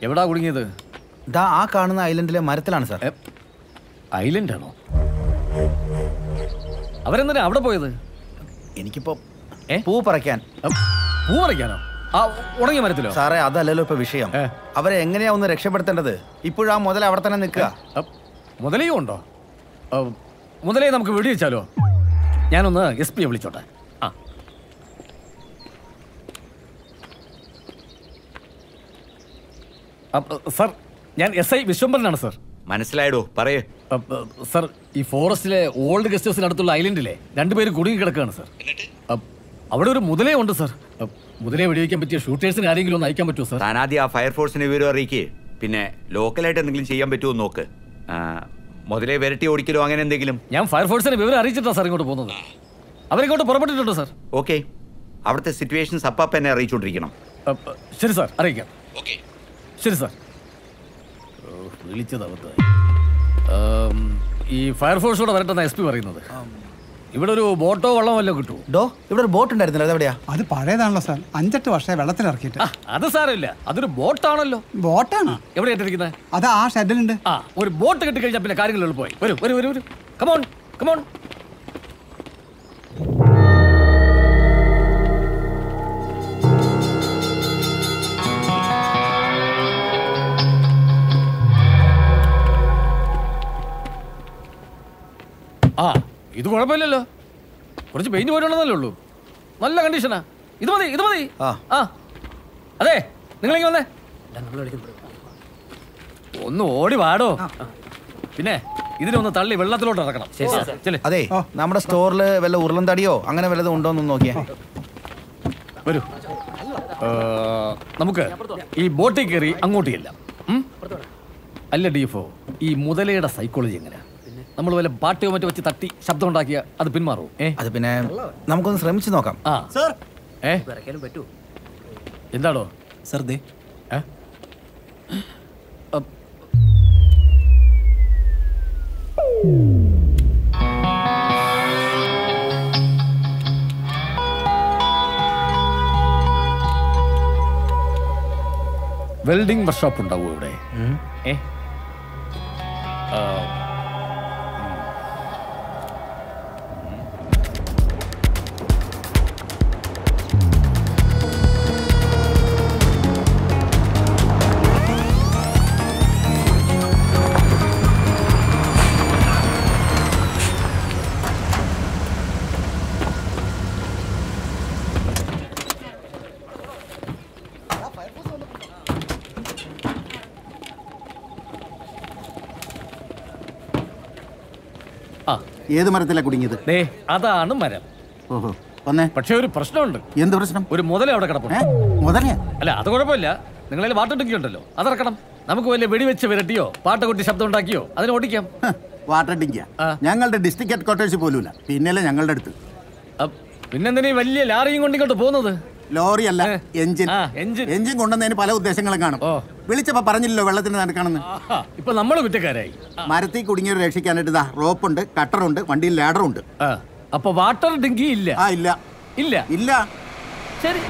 എവിടാ കുടുങ്ങിയത്? ദാ ആ കാണുന്ന ഐലൻഡിലെ മരത്തിലാണ് സാർ. ഐലൻഡാണോ? അവരെന്തിനാ അവിടെ പോയത്? എനിക്കിപ്പോ പൂ പറിക്കാൻ. പൂ പറിക്കാനോ? ആ ഉണങ്ങിയ മരത്തിലോ? സാറേ അതല്ലല്ലോ ഇപ്പൊ വിഷയം. അവരെ എങ്ങനെയാ ഒന്ന് രക്ഷപ്പെടുത്തേണ്ടത്? ഇപ്പോഴും ആ മുതല അവിടെ തന്നെ നിൽക്കുക. മുതലയും ഉണ്ടോ? മുതലയെ നമുക്ക് വെടിവെച്ചാലോ? ഞാനൊന്ന് SP വിളിച്ചോട്ടെ. സർ, ഞാൻ SI വിശ്വംഭരനാണ് സർ. മനസ്സിലായടോ, പറയേ. സർ, ഈ ഫോറസ്റ്റിലെ ഓൾഡ് ഗസ്റ്റ് ഹൗസിനടുത്തുള്ള ഐലൻഡിലെ 2 പേര് കുടുങ്ങി കിടക്കുകയാണ് സർ. അവിടെ ഒരു മുതലയുണ്ട് സർ. മുതലയെ വെടിവെക്കാൻ പറ്റിയ ഷൂട്ടേഴ്സിന് ആരെങ്കിലും ഒന്ന് അയക്കാൻ പറ്റുമോ സർ? താനാദ്യം ആ ഫയർഫോഴ്സിനെ വിവരം അറിയിക്കേ. പിന്നെ ലോക്കലായിട്ട് എന്തെങ്കിലും ചെയ്യാൻ പറ്റുമോ നോക്ക്. മുതലേ വിരട്ടി ഓടിക്കലോ അങ്ങനെ എന്തെങ്കിലും. ഞാൻ ഫയർഫോഴ്സിനെ വിവരം അറിയിച്ചിട്ടാണ് സാർ ഇങ്ങോട്ട് പോകുന്നത്. അവരിങ്ങോട്ട് പുറപ്പെട്ടിട്ടുണ്ടോ സാർ? ഓക്കെ, അവിടുത്തെ സിറ്റുവേഷൻസ് അപ്പാപ്പ എന്നെ അറിയിച്ചുകൊണ്ടിരിക്കണം. ശരി സാർ, അറിയിക്കാം. ശരി സാർ. വിളിച്ചതവത്ത് ഈ ഫയർഫോഴ്സോടെ വരട്ടെന്ന SP പറയുന്നത്. ഇവിടെ ഒരു ബോട്ടോ വള്ളമോ വല്ലോ കിട്ടുമോ? ഇവിടെ ഒരു ബോട്ട് ഉണ്ടായിരുന്നില്ല, അതെവിടെയാ? അത് പഴയതാണല്ലോ സാർ, 5-8 വർഷമായി വെള്ളത്തിലിറക്കിയിട്ട്. അത് സാരമില്ല, അതൊരു ബോട്ടാണല്ലോ. ബോട്ടാണ്? എവിടെ ഇട്ടിരിക്കുന്നത്? അത് ആ ഷെഡിലുണ്ട്. ഒരു ബോട്ട് കെട്ടി കഴിഞ്ഞാൽ പിന്നെ കാര്യങ്ങൾ എളുപ്പമായി. വരൂ, കമോൺ കമോൺ. ഇത് കുഴപ്പമില്ലല്ലോ, കുറച്ച് പെയിന്റ് പോയിട്ടുണ്ടെന്നല്ലേ ഉള്ളൂ. നല്ല കണ്ടീഷനാ. ഇത് മതി. അതെ, നിങ്ങളിങ്ങനെ വന്നേ, ഒന്ന് ഓടി വാടോ. പിന്നെ ഇതിനൊന്ന് തള്ളി വെള്ളത്തിലോട്ട് ഇറക്കണം. അതെ, നമ്മുടെ സ്റ്റോറിൽ വല്ല ഉരുളൻ തടിയോ അങ്ങനെ വല്ലതും ഉണ്ടോന്ന് നോക്കിയേ. വരൂ, നമുക്ക് ഈ ബോട്ടിൽ കയറി അങ്ങോട്ട് ചെല്ലാം. അല്ല DFO, ഈ മുതലയുടെ സൈക്കോളജി എങ്ങനെയാ? നമ്മൾ വല്ല പാട്ടിയോ മറ്റോ വെച്ച് തട്ടി ശബ്ദം ഉണ്ടാക്കിയ അത് പിന്മാറും. അത് പിന്നെ നമുക്കൊന്ന് ശ്രമിച്ചു നോക്കാം. എന്താണോ സർ? വെൽഡിംഗ് വർക്ക്ഷോപ്പ് ഉണ്ടാവും ഇവിടെ. ഏത് മരത്തിലാ കുടുങ്ങിയത്? അതാണ് മരം. ഓഹോ, വന്നേ. പക്ഷെ ഒരു പ്രശ്നമുണ്ട്. എന്ത് പ്രശ്നം? ഒരു മുതല അവിടെ കിടപ്പുണ്ട്. മുതലയാ? അല്ല, അത് കുഴപ്പമില്ല. നിങ്ങളതിൽ വാട്ടർ ടാങ്കി ഉണ്ടല്ലോ, അതിറക്കണം. നമുക്ക് വല്ല വെടിവെച്ച് വിരട്ടിയോ പാട്ട കൊട്ടി ശബ്ദം ഉണ്ടാക്കിയോ അതിന് ഓടിക്കാം. വാട്ടർ ടാങ്കിയാ? ഞങ്ങളുടെ ഡിസ്ട്രിക്ട് ഹെഡ് ക്വാർട്ടേഴ്സ് പോലുമില്ല, പിന്നല്ലേ ഞങ്ങളുടെ അടുത്ത്. പിന്നെന്തിനാ വലിയ ലാറിയും കൊണ്ടിങ്ങോട്ട് പോകുന്നത്? ലോറി അല്ല, എഞ്ചിൻ. എഞ്ചിൻ കൊണ്ടുവന്നതിന് പല ഉദ്ദേശങ്ങളും കാണും. വിളിച്ചപ്പോ പറഞ്ഞില്ലല്ലോ വെള്ളത്തിന് നടക്കണമെന്ന്. ഇപ്പൊ നമ്മള് കുറ്റക്കാരായി. മരത്തിൽ കുടുങ്ങിയവരെ രക്ഷിക്കാനായിട്ട് ഇതാ റോപ്പുണ്ട്, കട്ടറുണ്ട്, വണ്ടിയിൽ ലാഡറുണ്ട്. അപ്പൊ വാട്ടർ ടാങ്കി ഇല്ല? ഇല്ല. ഇല്ല. ഇല്ല. ശരി.